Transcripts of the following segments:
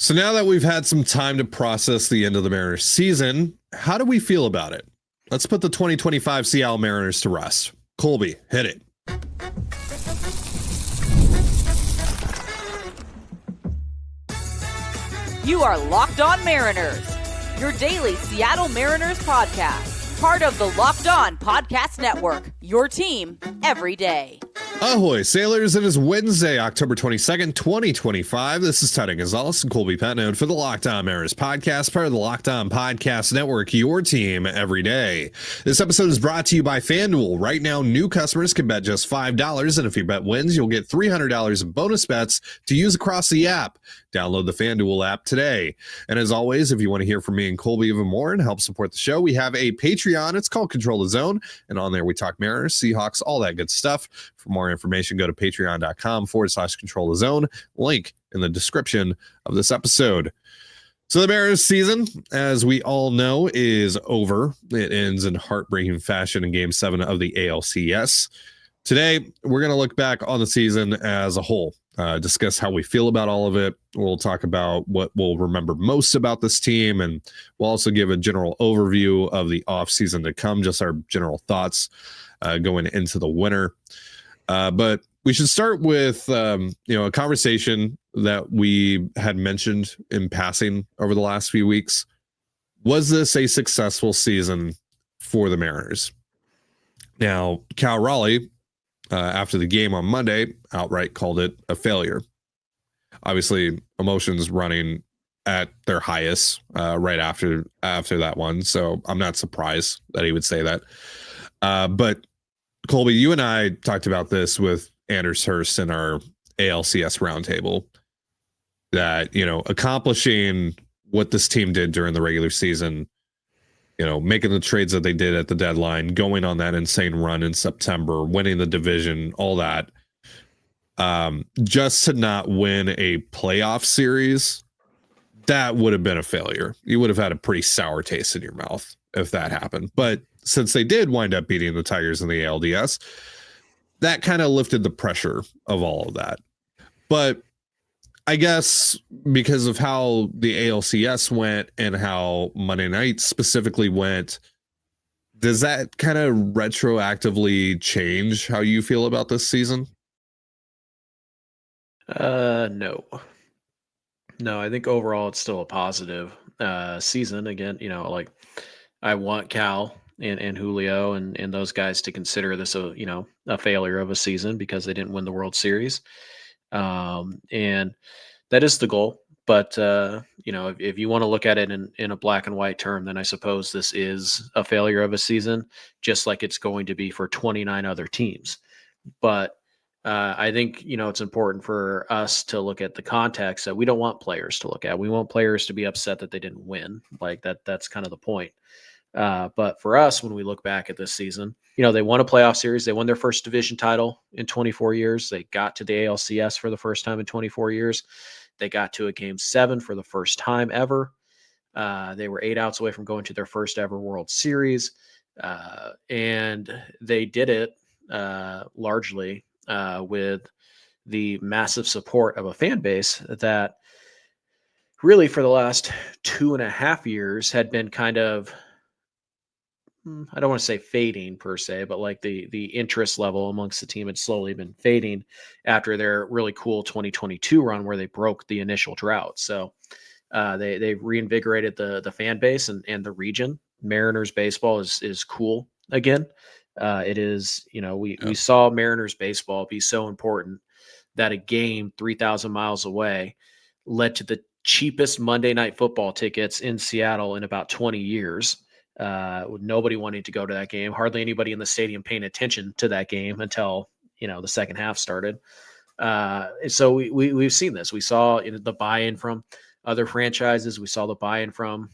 So now that we've had some time to process the end of the Mariners season, how do we feel about it? Let's put the 2025 Seattle Mariners to rest. Colby, hit it. You are Locked On Mariners, your daily Seattle Mariners podcast, part of the Locked On Podcast Network, your team every day. Ahoy, sailors. It is Wednesday, October 22nd, 2025. This is Teddy Gonzalez and Colby Petnode for the Locked On Mariners podcast, part of the Locked On Podcast Network, your team every day. This episode is brought to you by FanDuel. Right now, new customers can bet just $5, and if your bet wins, you'll get $300 in bonus bets to use across the app. Download the FanDuel app today. And as always, if you want to hear from me and Colby even more and help support the show, we have a Patreon. It's called Control the Zone. And on there, we talk Mariners, Seahawks, all that good stuff. For more information, go to patreon.com/Control the Zone. Link in the description of this episode. So the Mariners season, as we all know, is over. It ends in heartbreaking fashion in Game 7 of the ALCS. Today, we're going to look back on the season as a whole, discuss how we feel about all of it. We'll talk about what we'll remember most about this team, and we'll also give a general overview of the offseason to come, just our general thoughts going into the winter. But we should start with a conversation that we had mentioned in passing over the last few weeks. Was this a successful season for the Mariners? Now, Cal Raleigh, after the game on Monday, outright called it a failure. Obviously, emotions running at their highest right after that one. So I'm not surprised that he would say that. But Colby, you and I talked about this with Anders Hurst in our ALCS roundtable, that, accomplishing what this team did during the regular season, making the trades that they did at the deadline, going on that insane run in September, winning the division, all that, just to not win a playoff series, that would have been a failure. You would have had a pretty sour taste in your mouth if that happened. But since they did wind up beating the Tigers in the ALDS, that kind of lifted the pressure of all of that. But I guess because of how the ALCS went and how Monday night specifically went, does that kind of retroactively change how you feel about this season? No, I think overall it's still a positive season. Again, I want Cal and Julio and those guys to consider this a failure of a season because they didn't win the World Series. And that is the goal. But, if you want to look at it in a black and white term, then I suppose this is a failure of a season, just like it's going to be for 29 other teams. But I think, it's important for us to look at the context that we don't want players to look at. We want players to be upset that they didn't win. Like that's kind of the point. But for us, when we look back at this season, they won a playoff series. They won their first division title in 24 years. They got to the ALCS for the first time in 24 years. They got to a Game 7 for the first time ever. They were 8 outs away from going to their first ever World Series. And they did it largely with the massive support of a fan base that really for the last 2.5 years had been kind of, I don't want to say fading per se, but like the interest level amongst the team had slowly been fading after their really cool 2022 run where they broke the initial drought. So they reinvigorated the fan base and the region. Mariners baseball is cool again. It is, we saw Mariners baseball be so important that a game 3,000 miles away led to the cheapest Monday Night Football tickets in Seattle in about 20 years. With nobody wanting to go to that game, hardly anybody in the stadium paying attention to that game until the second half started. So we've seen this. We saw the buy-in from other franchises. We saw the buy-in from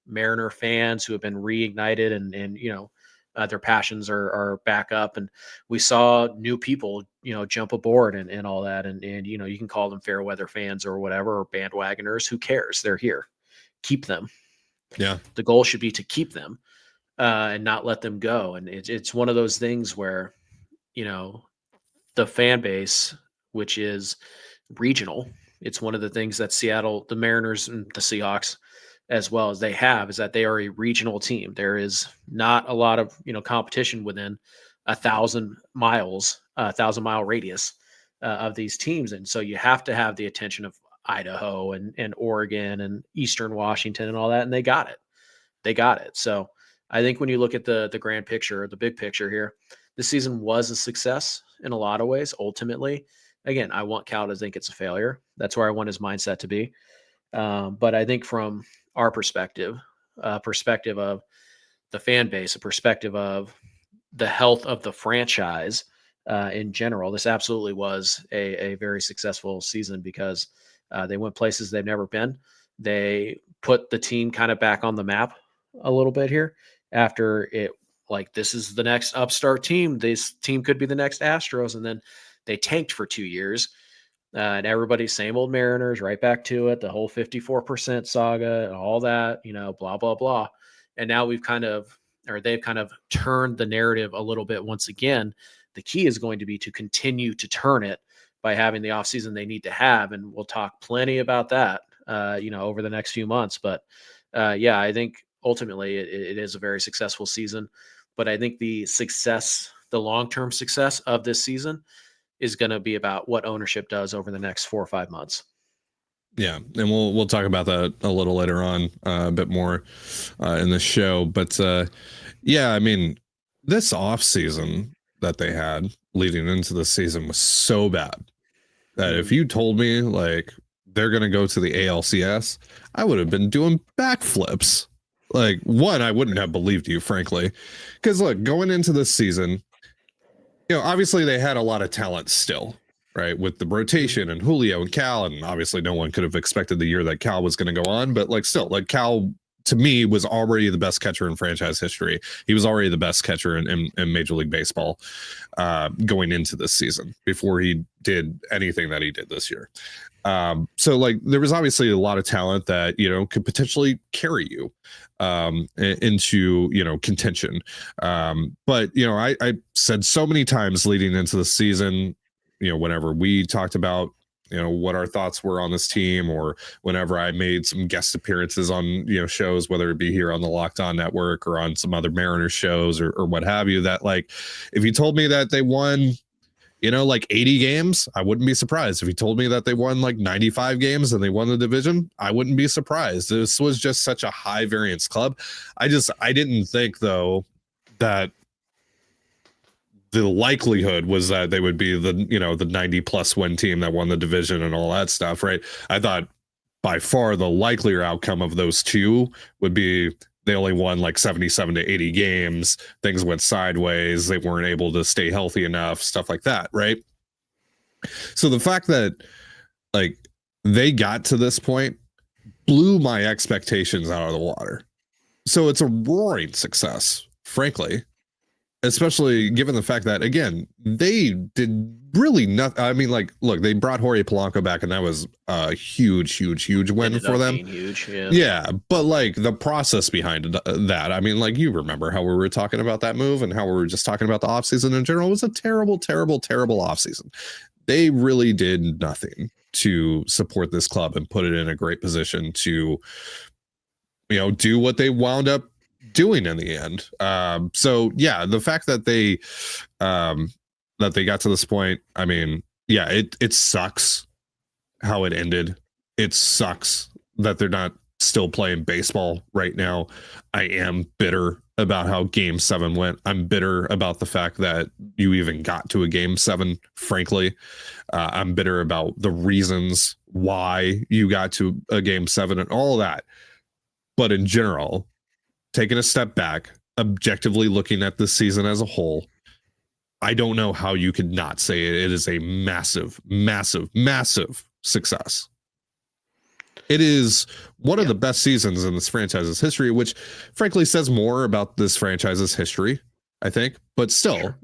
Mariner fans who have been reignited and their passions are back up, and we saw new people jump aboard and all that, and you can call them fair weather fans or whatever, or bandwagoners. Who cares? They're here. Keep them. Yeah. The goal should be to keep them and not let them go. And it's one of those things where, the fan base, which is regional, it's one of the things that Seattle, the Mariners and the Seahawks as well as they have, is that they are a regional team. There is not a lot of, competition within 1,000 mile radius of these teams. And so you have to have the attention of Idaho and Oregon and Eastern Washington and all that. And they got it. So I think when you look at the grand picture, the big picture here, this season was a success in a lot of ways. Ultimately, again, I want Cal to think it's a failure. That's where I want his mindset to be. But I think from our perspective of the fan base, a perspective of the health of the franchise in general, this absolutely was a very successful season because they went places they've never been. They put the team kind of back on the map a little bit here after it, like, this is the next upstart team. This team could be the next Astros. And then they tanked for 2 years. And everybody's same old Mariners, right back to it, the whole 54% saga and all that, blah, blah, blah. And now they've kind of turned the narrative a little bit once again. The key is going to be to continue to turn it by having the offseason they need to have. And we'll talk plenty about that, over the next few months. But I think ultimately it is a very successful season. But I think the long-term success of this season is going to be about what ownership does over the next 4 or 5 months. Yeah, and we'll talk about that a little later on, a bit more in the show. But this off season that they had leading into the season was so bad that if you told me like they're going to go to the ALCS, I would have been doing backflips. Like, one, I wouldn't have believed you, frankly, because look, going into this season, obviously they had a lot of talent still, right? With the rotation and Julio and Cal, and obviously no one could have expected the year that Cal was going to go on, but Cal to me was already the best catcher in franchise history. He was already the best catcher in Major League Baseball going into this season before he did anything that he did this year. So there was obviously a lot of talent that, could potentially carry you into, contention. But, I said so many times leading into the season, whenever we talked about, what our thoughts were on this team, or whenever I made some guest appearances on, shows, whether it be here on the Locked On Network or on some other Mariners shows or what have you, that if you told me that they won, 80 games, I wouldn't be surprised. If you told me that they won 95 games and they won the division, I wouldn't be surprised. This was just such a high variance club. I didn't think though that the likelihood was that they would be the 90 plus win team that won the division and all that stuff, right? I thought by far the likelier outcome of those two would be they only won 77 to 80 games. Things went sideways. They weren't able to stay healthy enough, stuff like that, right? So the fact that they got to this point blew my expectations out of the water. So it's a roaring success, frankly, especially given the fact that, again, they did really nothing. I mean, look, they brought Jorge Polanco back, and that was a huge win for them. Huge, yeah. But the process behind that, I mean, you remember how we were talking about that move and how we were just talking about the offseason in general. It was a terrible offseason. They really did nothing to support this club and put it in a great position to, do what they wound up doing in the end. The fact that they got to this point, I mean, it sucks how it ended. It sucks that they're not still playing baseball right now. I am bitter about how Game 7 went. I'm bitter about the fact that you even got to a Game 7, frankly. I'm bitter about the reasons why you got to a Game 7 and all that. But in general, taking a step back, objectively looking at this season as a whole, I don't know how you could not say it is a massive success. It is one of the best seasons in this franchise's history, which frankly says more about this franchise's history, I think. But still,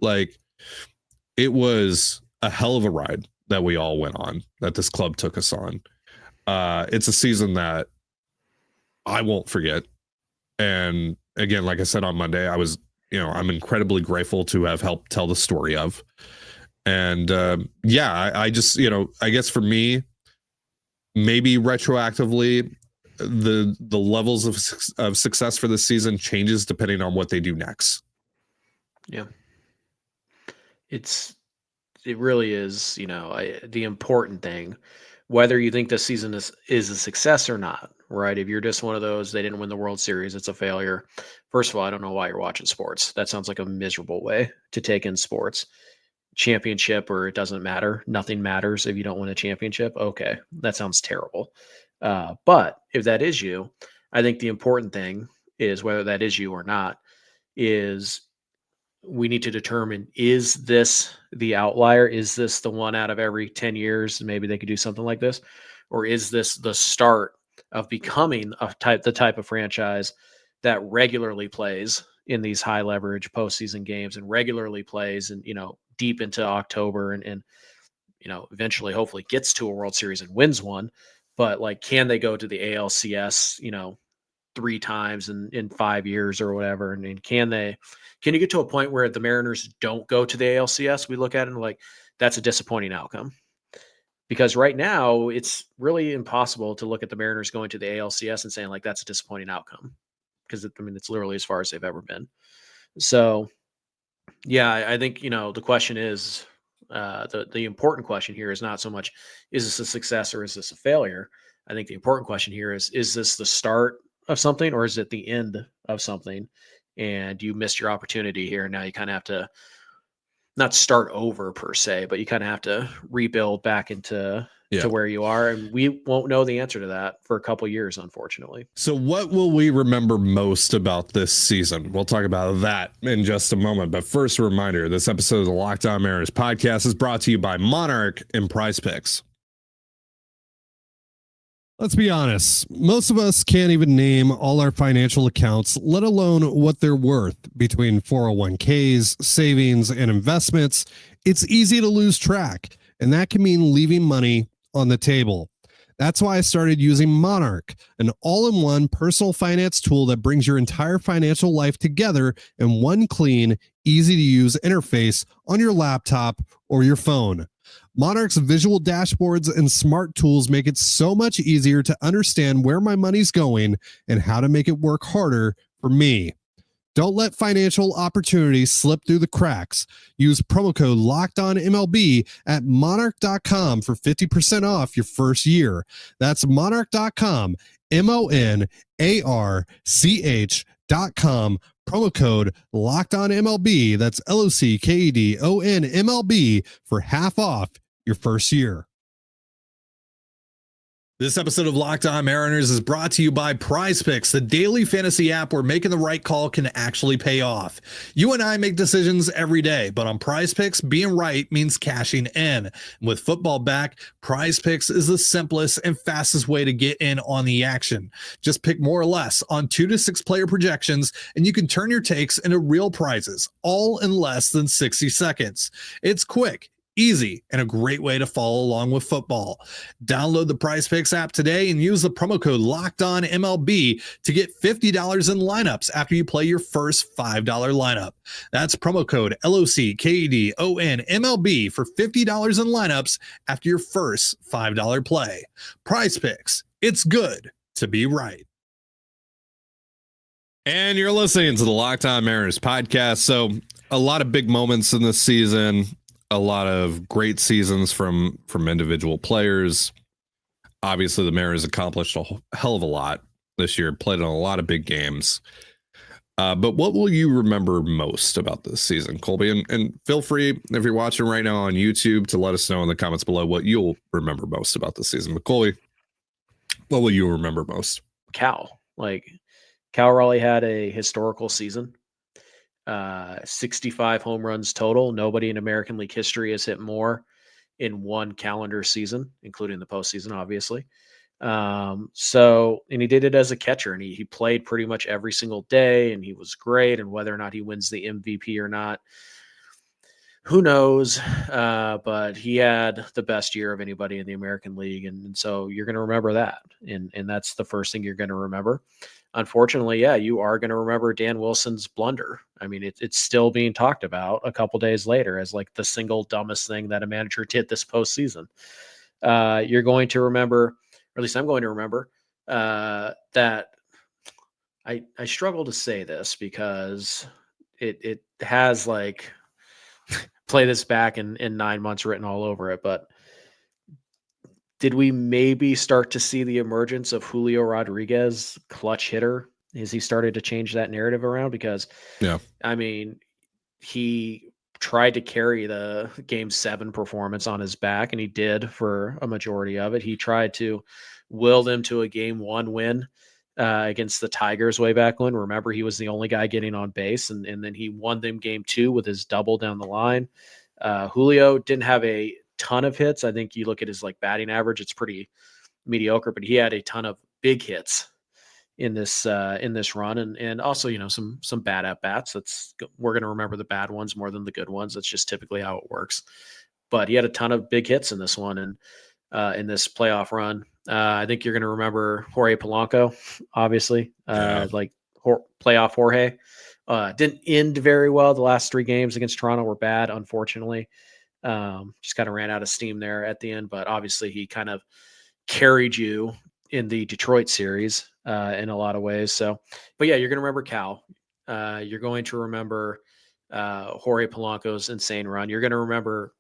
it was a hell of a ride that we all went on, that this club took us on. It's a season that I won't forget. And again, like I said on Monday, I'm incredibly grateful to have helped tell the story of. And I just, I guess for me, maybe retroactively the levels of success for this season changes depending on what they do next. Yeah. It really is, the important thing, whether you think this season is a success or not, right? If you're just one of those, they didn't win the World Series, it's a failure. First of all, I don't know why you're watching sports. That sounds like a miserable way to take in sports. Championship or it doesn't matter. Nothing matters if you don't win a championship. Okay, that sounds terrible. But if that is you, I think the important thing is whether that is you or not, is we need to determine, is this the outlier? Is this the one out of every 10 years? Maybe they could do something like this. Or is this the start of becoming the type of franchise that regularly plays in these high leverage postseason games and regularly plays and, deep into October and eventually hopefully gets to a World Series and wins one. But like, can they go to the ALCS, 3 times in 5 years or whatever? And can you get to a point where the Mariners don't go to the ALCS? We look at it and like, that's a disappointing outcome. Because right now it's really impossible to look at the Mariners going to the ALCS and saying like, that's a disappointing outcome. Because it's literally as far as they've ever been. So yeah, I think, the question is, the important question here is not so much, is this a success or is this a failure? I think the important question here is this the start of something or is it the end of something? And you missed your opportunity here. And now you kind of have to not start over per se, but you kind of have to rebuild back into to where you are. And we won't know the answer to that for a couple years, unfortunately. So what will we remember most about this season? We'll talk about that in just a moment. But first, a reminder, this episode of the Locked On Mariners podcast is brought to you by Monarch and PrizePicks. Let's be honest, most of us can't even name all our financial accounts, let alone what they're worth. Between 401ks, savings, and investments, it's easy to lose track, and that can mean leaving money on the table. That's why I started using Monarch, an all-in-one personal finance tool that brings your entire financial life together in one clean, easy-to-use interface on your laptop or your phone. Monarch's visual dashboards and smart tools make it so much easier to understand where my money's going and how to make it work harder for me. Don't let financial opportunities slip through the cracks. Use promo code LOCKEDONMLB at monarch.com for 50% off your first year. That's monarch.com, MONARCH.com. Promo code LOCKEDONMLB. That's LOCKEDONMLB for half off your first year. This episode of Locked On Mariners is brought to you by PrizePicks, the daily fantasy app where making the right call can actually pay off. You and I make decisions every day, but on PrizePicks, being right means cashing in. And with football back, PrizePicks is the simplest and fastest way to get in on the action. Just pick more or less on 2 to 6 player projections, and you can turn your takes into real prizes, all in less than 60 seconds. It's quick, easy, and a great way to follow along with football. Download the PrizePicks app today and use the promo code LOCKEDONMLB to get $50 in lineups after you play your first $5 lineup. That's promo code LOCKEDONMLB for $50 in lineups after your first $5 play. PrizePicks, it's good to be right. And you're listening to the Locked On Mariners podcast. So a lot of big moments in this season. A lot of great seasons from individual players. Obviously, the Mariners accomplished a hell of a lot this year, played in a lot of big games. But what will you remember most about this season, Colby? And feel free, if you're watching right now on YouTube, to let us know in the comments below what you'll remember most about this season. But Colby, what will you remember most? Cal Raleigh had a historical season. 65 home runs total. Nobody in American League history has hit more in one calendar season, including the postseason, obviously. And he did it as a catcher, and he played pretty much every single day, and he was great. And whether or not he wins the MVP or not, who knows? But he had the best year of anybody in the American League. And so you're going to remember that. And that's the first thing you're going to remember. Unfortunately, yeah, you are going to remember Dan Wilson's blunder. I mean, it's still being talked about a couple days later as like the single dumbest thing that a manager did this postseason. You're going to remember at least I'm going to remember, that I struggle to say this because it has like play this back in 9 months written all over it. But did we maybe start to see the emergence of Julio Rodriguez, clutch hitter, as he started to change that narrative around? Because, Yeah. I mean, he tried to carry the game 7 performance on his back, and he did for a majority of it. He tried to will them to a game 1 win against the Tigers way back when. Remember, he was the only guy getting on base, and then he won them game 2 with his double down the line. Julio didn't have a ton of hits. I think you look at his like batting average, it's pretty mediocre, but he had a ton of big hits in this run, and also, you know, some bad at bats. We're going to remember the bad ones more than the good ones. That's just typically how it works. But he had a ton of big hits in this one, and in this playoff run. I think you're going to remember Jorge Polanco, obviously, like playoff Jorge. Didn't end very well. The last 3 games against Toronto were bad, unfortunately. Just kind of ran out of steam there at the end, but obviously he kind of carried you in the Detroit series in a lot of ways. So, but yeah, you're going to remember Cal. You're going to remember Jorge Polanco's insane run. You're going to remember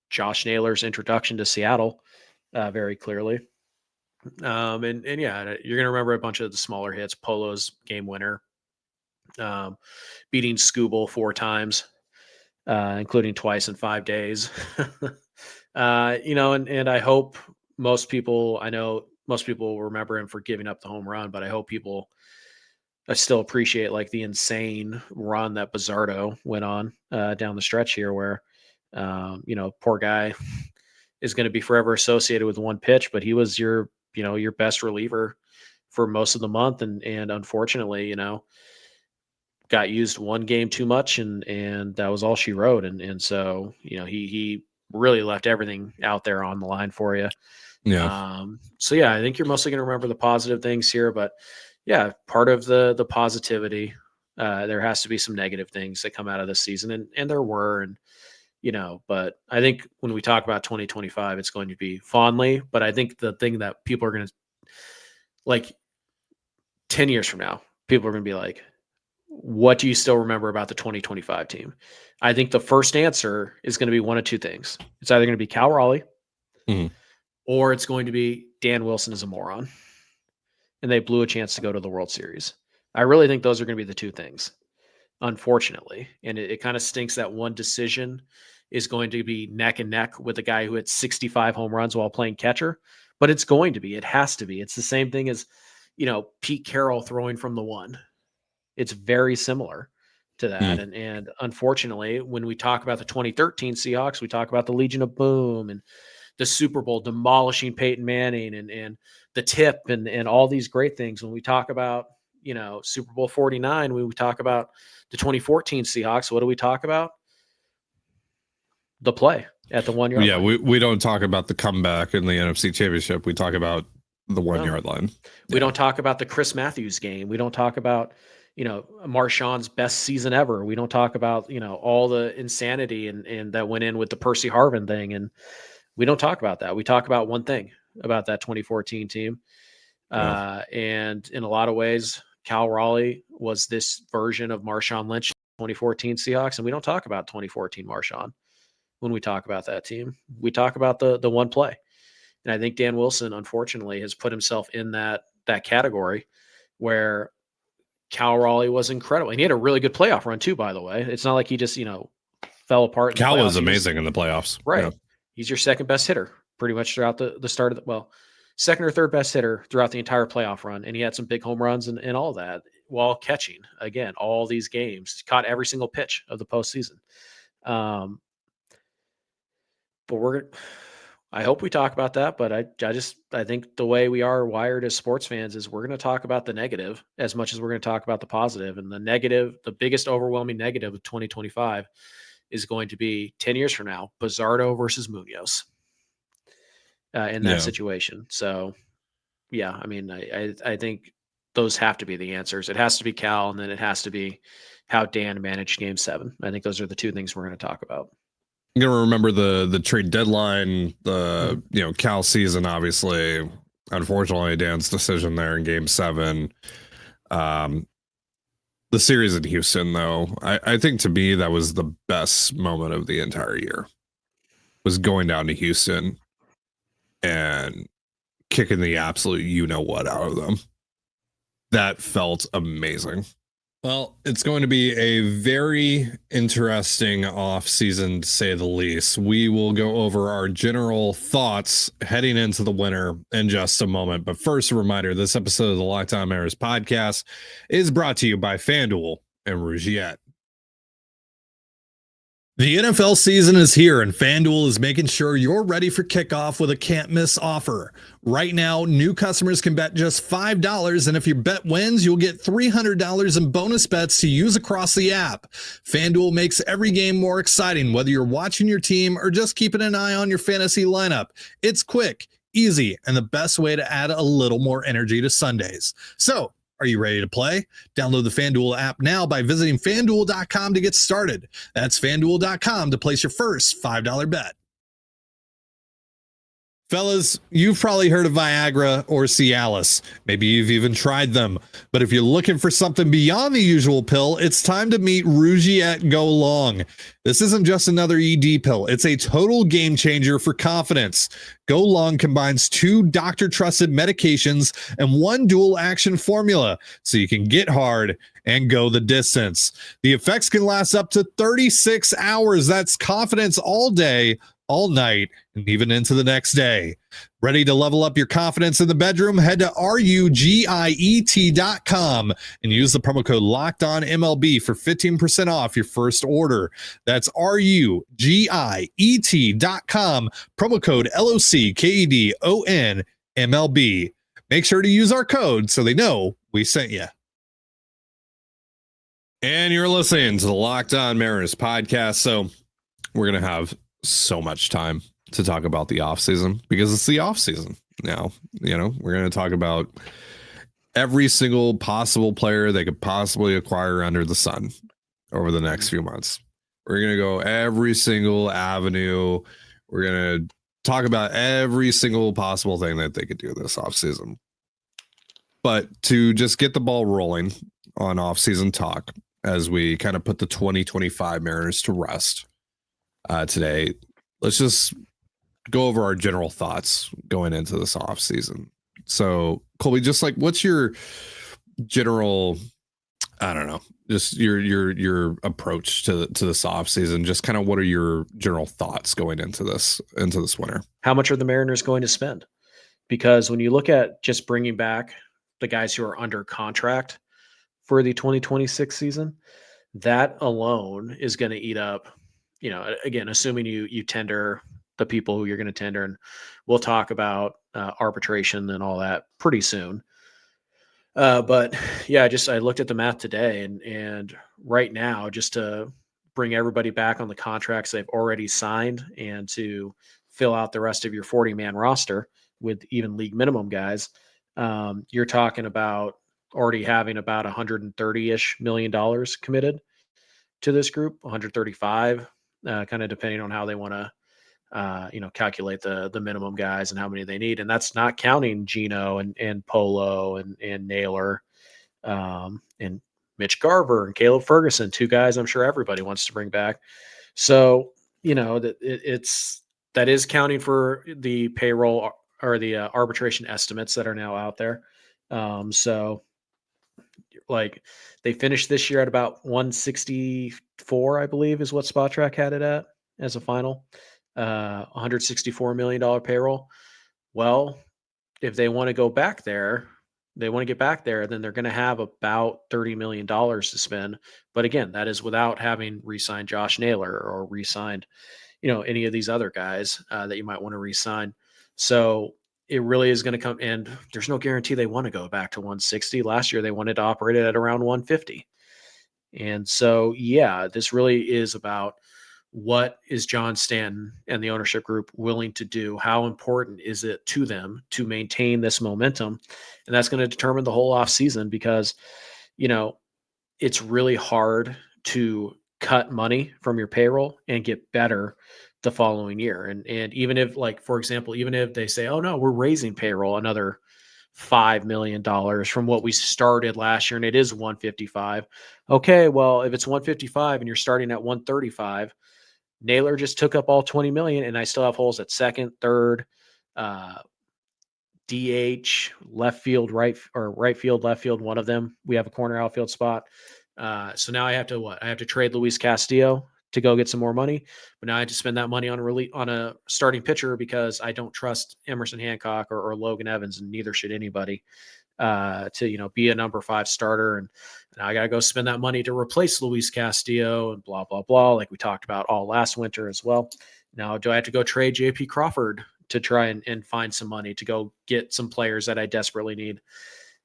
Josh Naylor's introduction to Seattle very clearly. And yeah, you're going to remember a bunch of the smaller hits, Polo's game winner, beating Scooble 4 times, including twice in 5 days. You know, and I hope I know most people will remember him for giving up the home run, but I hope I still appreciate like the insane run that Bizzardo went on down the stretch here where, you know, poor guy is going to be forever associated with one pitch, but he was your best reliever for most of the month. And unfortunately, you know, got used one game too much and that was all she wrote. And so, you know, he really left everything out there on the line for you. Yeah. So yeah, I think you're mostly going to remember the positive things here, but yeah, part of the positivity, there has to be some negative things that come out of this season, and there were, and you know, but I think when we talk about 2025, it's going to be fondly, but I think the thing that people are going to like 10 years from now, people are going to be like, what do you still remember about the 2025 team? I think the first answer is going to be one of 2 things. It's either going to be Cal Raleigh, or it's going to be Dan Wilson is a moron, and they blew a chance to go to the World Series. I really think those are going to be the 2 things, unfortunately. And it kind of stinks that one decision is going to be neck and neck with a guy who hit 65 home runs while playing catcher, but it's going to be. It has to be. It's the same thing as, you know, Pete Carroll throwing from the 1. It's very similar to that. And unfortunately, when we talk about the 2013 Seahawks, we talk about the Legion of Boom and the Super Bowl demolishing Peyton Manning and the tip and all these great things. When we talk about, you know, Super Bowl 49, when we talk about the 2014 Seahawks, what do we talk about? The play at the 1 yard Yeah, line. we don't talk about the comeback in the NFC Championship. We talk about the 1 yard line. We don't talk about the Chris Matthews game. We don't talk about, you know, Marshawn's best season ever. We don't talk about, you know, all the insanity and that went in with the Percy Harvin thing. And we don't talk about that. We talk about one thing about that 2014 team. And in a lot of ways, Cal Raleigh was this version of Marshawn Lynch 2014 Seahawks. And we don't talk about 2014 Marshawn when we talk about that team. We talk about the one play. And I think Dan Wilson, unfortunately, has put himself in that category where Cal Raleigh was incredible. And he had a really good playoff run too, by the way. It's not like he just, you know, fell apart. Cal was amazing in the playoffs. Right. Yeah. He's your second best hitter pretty much throughout the start of second or third best hitter throughout the entire playoff run. And he had some big home runs and all that while catching, again, all these games, caught every single pitch of the postseason. But I hope we talk about that, but I think the way we are wired as sports fans is we're going to talk about the negative as much as we're going to talk about the positive. And the negative, the biggest overwhelming negative of 2025 is going to be 10 years from now, Bizzardo versus Munoz in that situation. So yeah, I mean, I think those have to be the answers. It has to be Cal, and then it has to be how Dan managed game 7. I think those are the 2 things we're going to talk about. I'm gonna remember the trade deadline, the Cal season, obviously. unfortunately, Dan's decision there in Game 7. The series in Houston, though, I think to me that was the best moment of the entire year. Was going down to Houston and kicking the absolute you-know-what out of them. That felt amazing. Well, it's going to be a very interesting off season, to say the least. We will go over our general thoughts heading into the winter in just a moment. But first, a reminder, this episode of the Locked On Mariners podcast is brought to you by FanDuel and Rougiette. The NFL season is here, and FanDuel is making sure you're ready for kickoff with a can't-miss offer. Right now, new customers can bet just $5, and if your bet wins, you'll get $300 in bonus bets to use across the app. FanDuel makes every game more exciting, whether you're watching your team or just keeping an eye on your fantasy lineup. It's quick, easy, and the best way to add a little more energy to Sundays. So, are you ready to play? Download the FanDuel app now by visiting FanDuel.com to get started. That's FanDuel.com to place your first $5 bet. Fellas, you've probably heard of Viagra or Cialis. Maybe you've even tried them. But if you're looking for something beyond the usual pill, it's time to meet Rougiette Go Long. This isn't just another ED pill. It's a total game changer for confidence. Go Long combines 2 doctor-trusted medications and 1 dual-action formula, so you can get hard and go the distance. The effects can last up to 36 hours. That's confidence all day, all night, and even into the next day. Ready to level up your confidence in the bedroom? Head to RUGIET.com and use the promo code LOCKEDONMLB for 15% off your first order. That's RUGIET.com, promo code LOCKEDONMLB. Make sure to use our code so they know we sent you. And you're listening to the Locked On Mariners podcast. So we're going to have so much time to talk about the offseason because it's the offseason now. You know, we're going to talk about every single possible player they could possibly acquire under the sun over the next few months. We're going to go every single avenue. We're going to talk about every single possible thing that they could do this offseason. But to just get the ball rolling on offseason talk as we kind of put the 2025 Mariners to rest today, let's just go over our general thoughts going into this off season. So Colby, just like, what's your general, I don't know, just your approach to this off season? Just kind of what are your general thoughts going into this winter? How much are the Mariners going to spend? Because when you look at just bringing back the guys who are under contract for the 2026 season, that alone is going to eat up, you know, again, assuming you tender the people who you're going to tender, and we'll talk about arbitration and all that pretty soon. But yeah, I looked at the math today, and right now, just to bring everybody back on the contracts they've already signed and to fill out the rest of your 40-man roster with even league minimum guys, you're talking about already having about $130-ish million committed to this group, 135, kind of depending on how they want to, calculate the minimum guys and how many they need. And that's not counting Gino and Polo and Naylor, and Mitch Garver and Caleb Ferguson, 2 guys I'm sure everybody wants to bring back. So, you know, that is counting for the payroll or the arbitration estimates that are now out there. So like they finished this year at about 164, I believe is what Spotrac had it at as a final, $164 million payroll. Well, if they want to go back there, then they're going to have about $30 million to spend. But again, that is without having re-signed Josh Naylor or re-signed, any of these other guys that you might want to re-sign. So it really is going to come, and there's no guarantee they want to go back to 160. Last year, they wanted to operate it at around 150. And so, yeah, this really is about what is John Stanton and the ownership group willing to do? How important is it to them to maintain this momentum? And that's going to determine the whole offseason because, it's really hard to cut money from your payroll and get better the following year. And even if, like, for example, even if they say, oh no, we're raising payroll another $5 million from what we started last year, and it is 155. Okay, well, if it's 155 and you're starting at 135, Naylor just took up all 20 million, and I still have holes at second, third, DH, left field, right field, left field. One of them, we have a corner outfield spot. So now I have to I have to trade Luis Castillo to go get some more money, but now I have to spend that money on a starting pitcher because I don't trust Emerson Hancock or Logan Evans, and neither should anybody to be a number 5 starter. And I got to go spend that money to replace Luis Castillo and blah blah blah, like we talked about all last winter as well. Now, do I have to go trade JP Crawford to try and find some money to go get some players that I desperately need?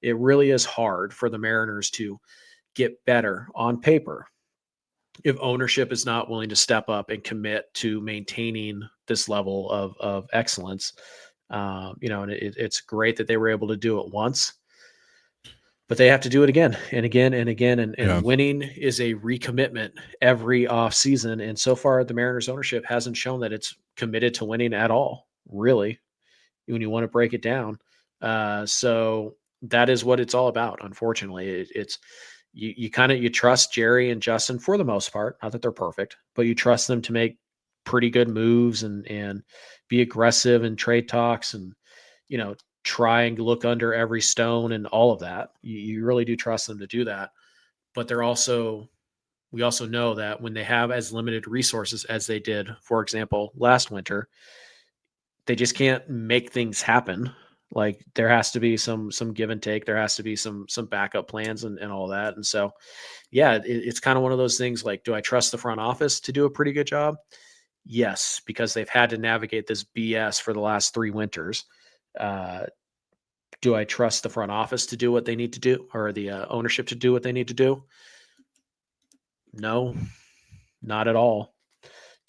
It really is hard for the Mariners to get better on paper if ownership is not willing to step up and commit to maintaining this level of excellence. And it's great that they were able to do it once, but they have to do it again and again and again. And winning is a recommitment every offseason. And so far, the Mariners ownership hasn't shown that it's committed to winning at all, really, when you want to break it down. So that is what it's all about. Unfortunately, it's you trust Jerry and Justin for the most part. Not that they're perfect, but you trust them to make pretty good moves and be aggressive in trade talks and, try and look under every stone and all of that. You really do trust them to do that. But we also know that when they have as limited resources as they did, for example, last winter, they just can't make things happen. Like, there has to be some give and take. There has to be some backup plans and all that. And so, yeah, it's kind of one of those things. Like, do I trust the front office to do a pretty good job? Yes, because they've had to navigate this BS for the last 3 winters. Do I trust the front office to do what they need to do, or the ownership to do what they need to do? No, not at all.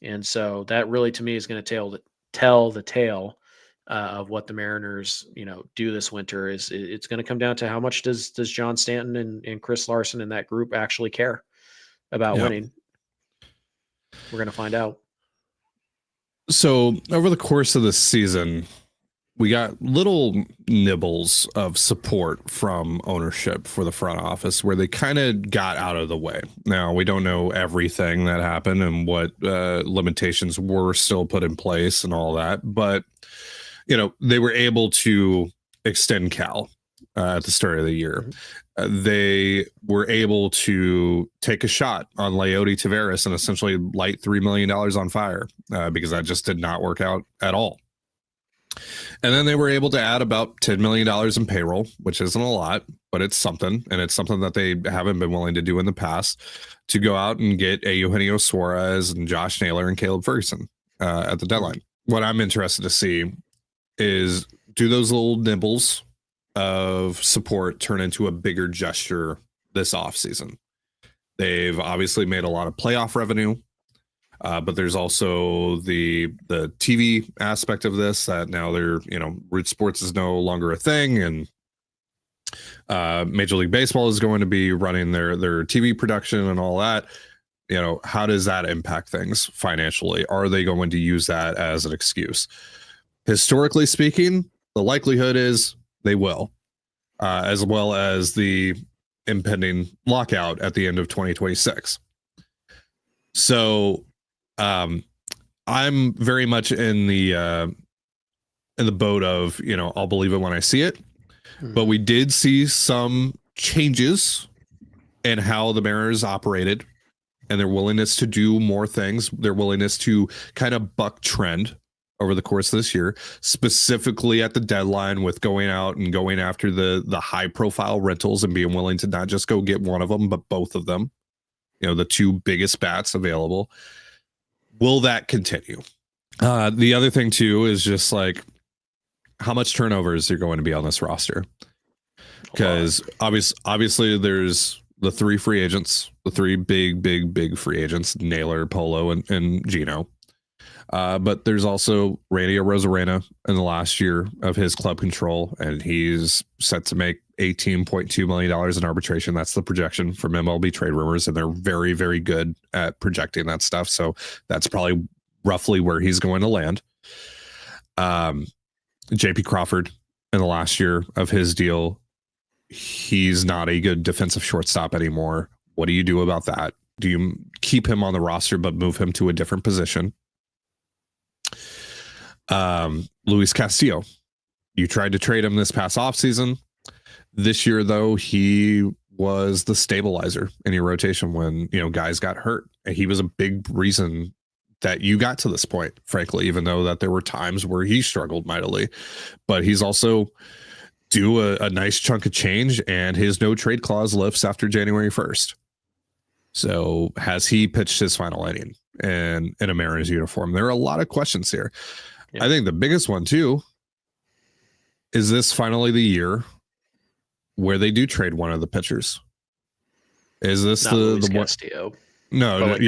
And so that really, to me, is going to tell the tale of what the Mariners, do this winter. It's going to come down to how much does John Stanton and Chris Larson and that group actually care about winning. We're going to find out. So over the course of the season, we got little nibbles of support from ownership for the front office where they kind of got out of the way. Now, we don't know everything that happened and what limitations were still put in place and all that, but they were able to extend Cal at the start of the year. They were able to take a shot on Leody Taveras and essentially light $3 million on fire because that just did not work out at all. And then they were able to add about $10 million in payroll, which isn't a lot, but it's something. And it's something that they haven't been willing to do in the past, to go out and get a Eugenio Suarez and Josh Naylor and Caleb Ferguson at the deadline. What I'm interested to see is, do those little nibbles of support turn into a bigger gesture this offseason? They've obviously made a lot of playoff revenue. But there's also the TV aspect of this, that now Root Sports is no longer a thing, and Major League Baseball is going to be running their TV production and all that. How does that impact things financially? Are they going to use that as an excuse? Historically speaking, the likelihood is they will, as well as the impending lockout at the end of 2026. So I'm very much in the boat of, I'll believe it when I see it. But we did see some changes in how the Mariners operated and their willingness to do more things, their willingness to kind of buck trend over the course of this year, specifically at the deadline, with going out and going after the high profile rentals and being willing to not just go get one of them, but both of them, the 2 biggest bats available. Will that continue? The other thing too is just like, how much turnovers are going to be on this roster? Because obviously there's the 3 free agents, the 3 big free agents, Naylor, Polo, and Gino. But there's also Randy Arozarena in the last year of his club control, and he's set to make $18.2 million in arbitration. That's the projection from MLB Trade Rumors, and they're very, very good at projecting that stuff. So that's probably roughly where he's going to land. JP Crawford in the last year of his deal, he's not a good defensive shortstop anymore. What do you do about that? Do you keep him on the roster but move him to a different position? Luis Castillo, you tried to trade him this past offseason. This year, though, he was the stabilizer in your rotation when, guys got hurt. And he was a big reason that you got to this point, frankly, even though that there were times where he struggled mightily. But he's also due a nice chunk of change, and his no trade clause lifts after January 1st. So has he pitched his final inning in a Mariners uniform? There are a lot of questions here. Yeah. I think the biggest one, too, is this finally the year where they do trade one of the pitchers? Is this not the Castillo? No, like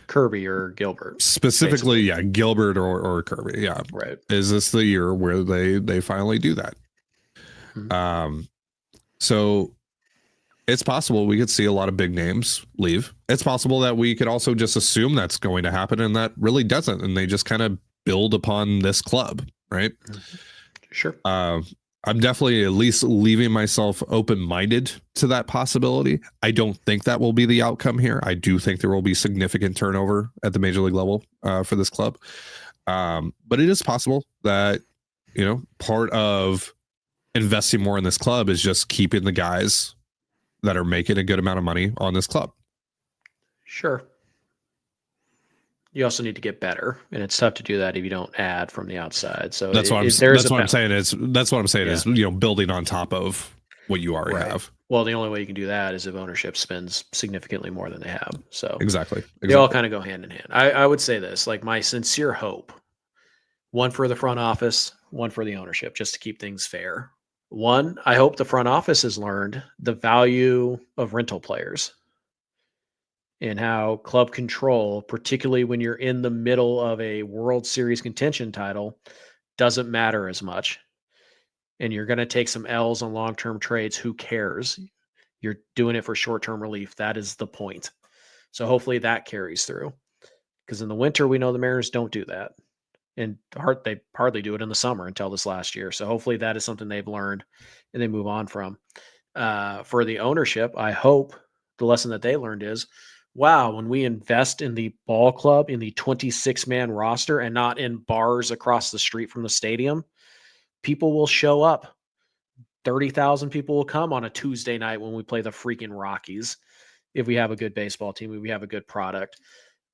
Kirby or Gilbert. Specifically, basically. Yeah, Gilbert or Kirby. Yeah, right. Is this the year where they finally do that? Mm-hmm. So it's possible we could see a lot of big names leave. It's possible that we could also just assume that's going to happen, and that really doesn't, and they just kind of build upon this club, right? Mm-hmm. Sure. I'm definitely at least leaving myself open-minded to that possibility. I don't think that will be the outcome here. I do think there will be significant turnover at the major league level for this club. But it is possible that, part of investing more in this club is just keeping the guys that are making a good amount of money on this club. Sure. You also need to get better, and it's tough to do that if you don't add from the outside. So that's what I'm saying is building on top of what you already have. Well, the only way you can do that is if ownership spends significantly more than they have. So exactly. They all kind of go hand in hand. I would say this, like my sincere hope, one for the front office, one for the ownership, just to keep things fair. One, I hope the front office has learned the value of rental players and how club control, particularly when you're in the middle of a World Series contention title, doesn't matter as much. And you're going to take some L's on long-term trades. Who cares? You're doing it for short-term relief. That is the point. So hopefully that carries through. Because in the winter, we know the Mariners don't do that. And they hardly do it in the summer until this last year. So hopefully that is something they've learned and they move on from. For the ownership, I hope the lesson that they learned is, wow, when we invest in the ball club, in the 26-man roster, and not in bars across the street from the stadium, people will show up. 30,000 people will come on a Tuesday night when we play the freaking Rockies if we have a good baseball team, if we have a good product.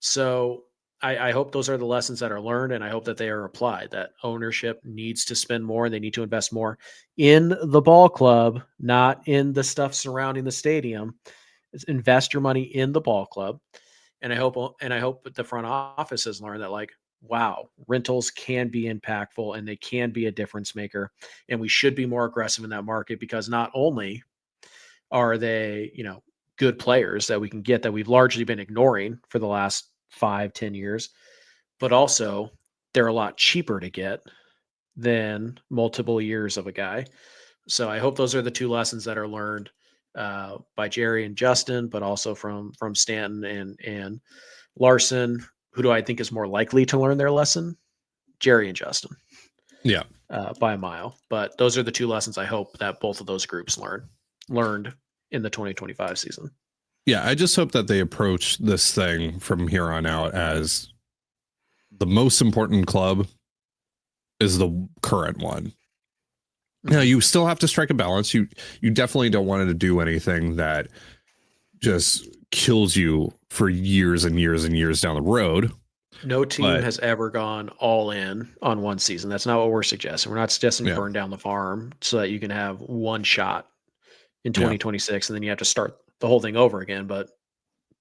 So I hope those are the lessons that are learned, and I hope that they are applied, that ownership needs to spend more. They need to invest more in the ball club, not in the stuff surrounding the stadium. Invest your money in the ball club. And I hope that the front office has learned that, like, wow, rentals can be impactful and they can be a difference maker. And we should be more aggressive in that market, because not only are they, good players that we can get that we've largely been ignoring for the last 5-10 years, but also they're a lot cheaper to get than multiple years of a guy. So I hope those are the two lessons that are learned by Jerry and Justin, but also from Stanton and Larson. Who do I think is more likely to learn their lesson? Jerry and Justin. Yeah. By a mile. But those are the two lessons I hope that both of those groups learned in the 2025 season. Yeah, I just hope that they approach this thing from here on out as the most important club is the current one. Now, you still have to strike a balance. You definitely don't want it to do anything that just kills you for years and years and years down the road. No team has ever gone all in on one season. That's not what we're suggesting. We're not suggesting burn down the farm so that you can have one shot in 2026 and then you have to start the whole thing over again. But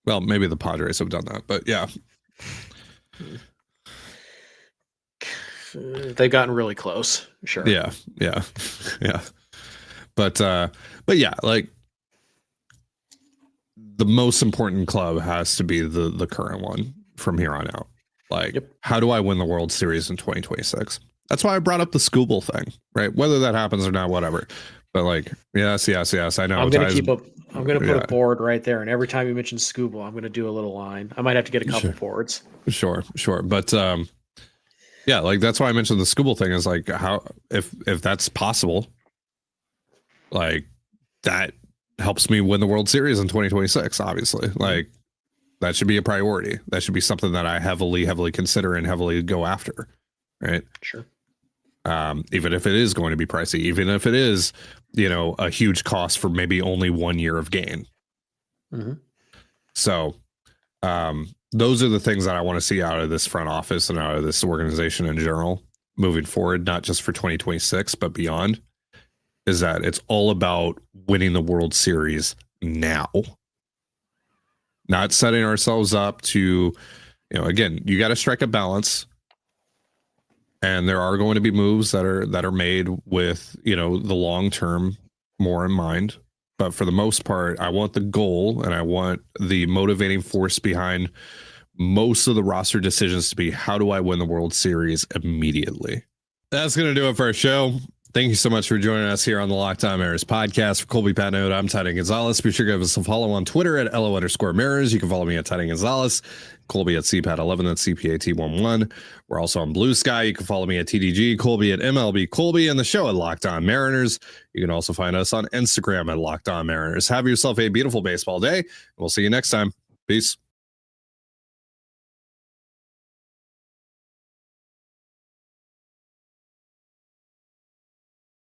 well, maybe the Padres have done that, but yeah. They've gotten really close. Sure. Yeah. But yeah, like the most important club has to be the current one from here on out. Like, How do I win the World Series in 2026? That's why I brought up the Scooble thing, right? Whether that happens or not, whatever. But like, yes. I know. I'm gonna Ty's- I'm gonna put a board right there, and every time you mention Scooble, I'm gonna do a little line. I might have to get a couple boards. Sure. But yeah, like that's why I mentioned the Scooble thing is like how if that's possible, like that helps me win the World Series in 2026. Obviously, like that should be a priority. That should be something that I heavily consider and heavily go after. Right. Sure. Even if it is going to be pricey, even if it is, a huge cost for maybe only 1 year of gain. Mm-hmm. So, those are the things that I want to see out of this front office and out of this organization in general moving forward, not just for 2026, but beyond, is that it's all about winning the World Series now, not setting ourselves up to, again, you got to strike a balance. And there are going to be moves that are made with, the long term more in mind. But for the most part, I want the goal and I want the motivating force behind most of the roster decisions to be, how do I win the World Series immediately? That's going to do it for our show. Thank you so much for joining us here on the Locked On Mariners podcast. For Colby Patnode, I'm Tidy Gonzalez. Be sure to give us a follow on Twitter at LO_Mariners. You can follow me at Tidy Gonzalez, Colby at CPAT11, that's CPAT11. We're also on Blue Sky. You can follow me at TDG, Colby at MLB Colby, and the show at Locked On Mariners. You can also find us on Instagram at Locked On Mariners. Have yourself a beautiful baseball day. We'll see you next time. Peace.